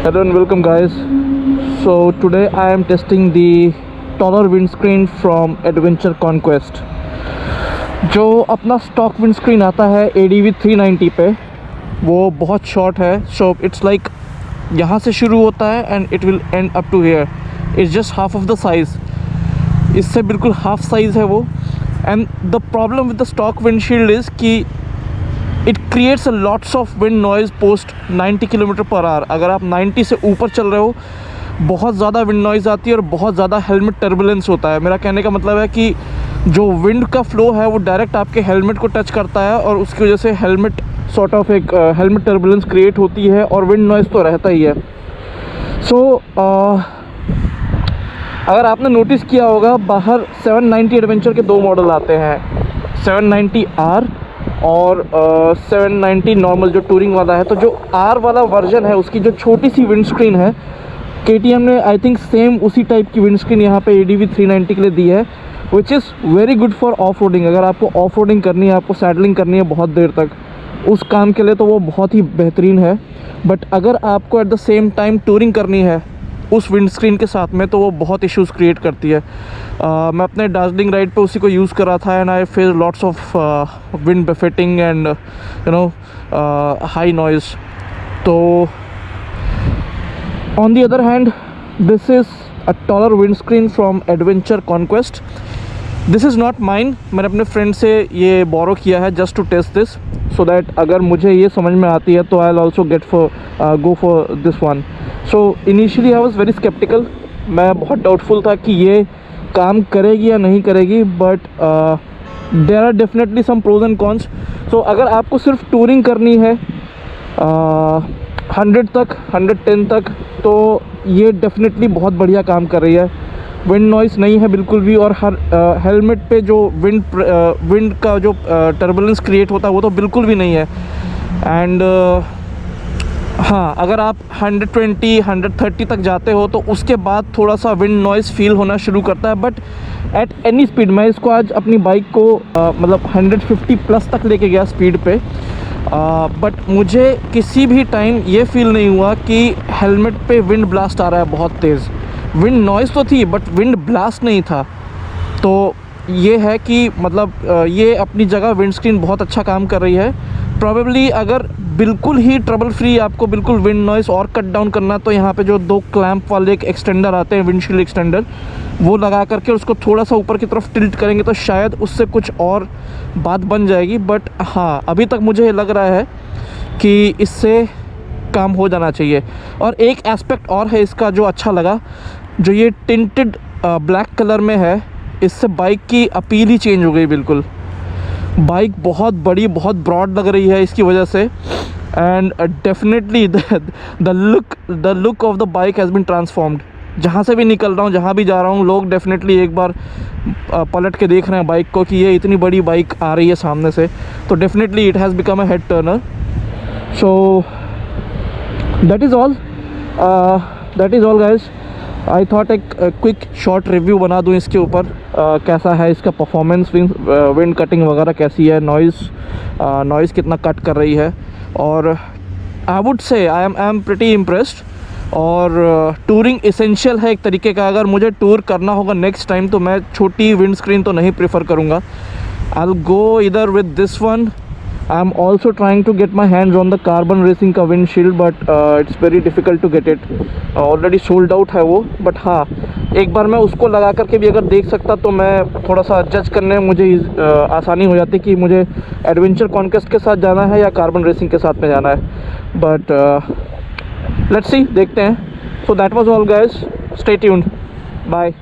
Hello and welcome guys. So today I am testing the taller windscreen from Adventure Conquest. जो अपना stock windscreen आता है ADV 390 पे, वो बहुत शॉर्ट है. सो इट्स लाइक यहाँ से शुरू होता है and it will end up to here. It's just half of the size. इससे बिल्कुल हाफ साइज़ है वो. And the problem with the stock windshield is कि it creates a lots of wind noise post 90 kilometre per hour. अगर आप 90 से ऊपर चल रहे हो, बहुत ज़्यादा विंड नॉइज़ आती है और बहुत ज़्यादा हेलमेट टर्बुलेंस होता है. मेरा कहने का मतलब है कि जो विंड का फ्लो है वो डायरेक्ट आपके हेलमेट को टच करता है और उसकी वजह से हेलमेट सॉर्ट ऑफ एक हेलमेट टर्बुलेंस क्रिएट होती है और विंड नॉइज़ तो रहता ही है. सो अगर आपने नोटिस किया होगा, बाहर 790 एडवेंचर के दो मॉडल आते हैं, 790R और 790 नॉर्मल जो टूरिंग वाला है. तो जो R वाला वर्जन है उसकी जो छोटी सी विंडस्क्रीन है, KTM ने आई थिंक सेम उसी टाइप की विंडस्क्रीन यहाँ पे ADV 390 के लिए दी है, which is very good for off roading. अगर आपको ऑफ रोडिंग करनी है, आपको सैडलिंग करनी है बहुत देर तक, उस काम के लिए तो वो बहुत ही बेहतरीन है. बट अगर आपको at the same time touring करनी है उस विंडस्क्रीन के साथ में, तो वो बहुत इश्यूज़ क्रिएट करती है. मैं अपने दार्जिलिंग राइड पे उसी को यूज़ कर रहा था and I face lots of wind buffeting and you know high noise. तो on the other hand, this is a taller windscreen from adventure conquest. This is not mine. मैंने अपने फ्रेंड से ये बोरो किया है just to test this, so that अगर मुझे ये समझ में आती है तो I will also go for this one. So initially I was very sceptical. मैं बहुत डाउटफुल था कि ये काम करेगी या नहीं करेगी, but there are definitely some pros and cons. So अगर आपको सिर्फ टूरिंग करनी है 100 तक, 110 तक, तो ये डेफिनेटली बहुत बढ़िया काम कर रही है. विंड नॉइज़ नहीं है बिल्कुल भी, और हर हेलमेट पे जो विंड का जो टर्बुलेंस क्रिएट होता है वो तो बिल्कुल भी नहीं है. एंड हाँ, अगर आप 120, 130 तक जाते हो तो उसके बाद थोड़ा सा विंड नॉइज़ फील होना शुरू करता है. बट एट एनी स्पीड, मैं इसको आज अपनी बाइक को मतलब 150 प्लस तक लेके गया स्पीड पे, बट मुझे किसी भी टाइम ये फील नहीं हुआ कि हेलमेट पे विंड ब्लास्ट आ रहा है बहुत तेज़. विंड नॉइज़ तो थी बट विंड ब्लास्ट नहीं था. तो ये है कि मतलब ये अपनी जगह विंडस्क्रीन बहुत अच्छा काम कर रही है. प्रॉबेबली अगर बिल्कुल ही ट्रबल फ्री आपको बिल्कुल विंड नॉइज़ और कट डाउन करना, तो यहाँ पे जो दो क्लैंप वाले एक एक्सटेंडर आते हैं, विंडशील्ड एक्सटेंडर, वो लगा करके उसको थोड़ा सा ऊपर की तरफ टिल्ट करेंगे तो शायद उससे कुछ और बात बन जाएगी. बट हाँ, अभी तक मुझे लग रहा है कि इससे काम हो जाना चाहिए. और एक एस्पेक्ट और है इसका जो अच्छा लगा, जो ये टिंटेड ब्लैक कलर में है, इससे बाइक की अपील ही चेंज हो गई बिल्कुल. बाइक बहुत बड़ी, बहुत ब्रॉड लग रही है इसकी वजह से. And definitely the look of the bike has been transformed. जहाँ से भी निकल रहा हूँ, जहाँ भी जा रहा हूँ, लोग डेफिनेटली एक बार पलट के देख रहे हैं बाइक को कि ये इतनी बड़ी बाइक आ रही है सामने से. तो definitely it has become a head Turner. So that is all guys. I thought एक क्विक शॉर्ट रिव्यू बना दूं इसके ऊपर, कैसा है इसका परफॉर्मेंस, विंड कटिंग वगैरह कैसी है, नॉइज़ कितना कट कर रही है. और I would say I am pretty impressed. और टूरिंग इसेंशियल है एक तरीके का. अगर मुझे टूर करना होगा नेक्स्ट टाइम तो मैं छोटी विंड स्क्रीन तो नहीं प्रेफर करूँगा. आई विल गो इधर with this one. I am also trying to get my hands on the carbon racing का windshield, but it's very difficult to get it. Already sold out है वो. But हाँ, एक बार मैं उसको लगा करके भी अगर देख सकता तो मैं थोड़ा सा जज करने में मुझे आसानी हो जाती कि मुझे एडवेंचर कॉन्क्वेस्ट के साथ जाना है या कार्बन रेसिंग के साथ में जाना है. बट लेट्स सी, देखते हैं. So that was all guys. Stay tuned. Bye.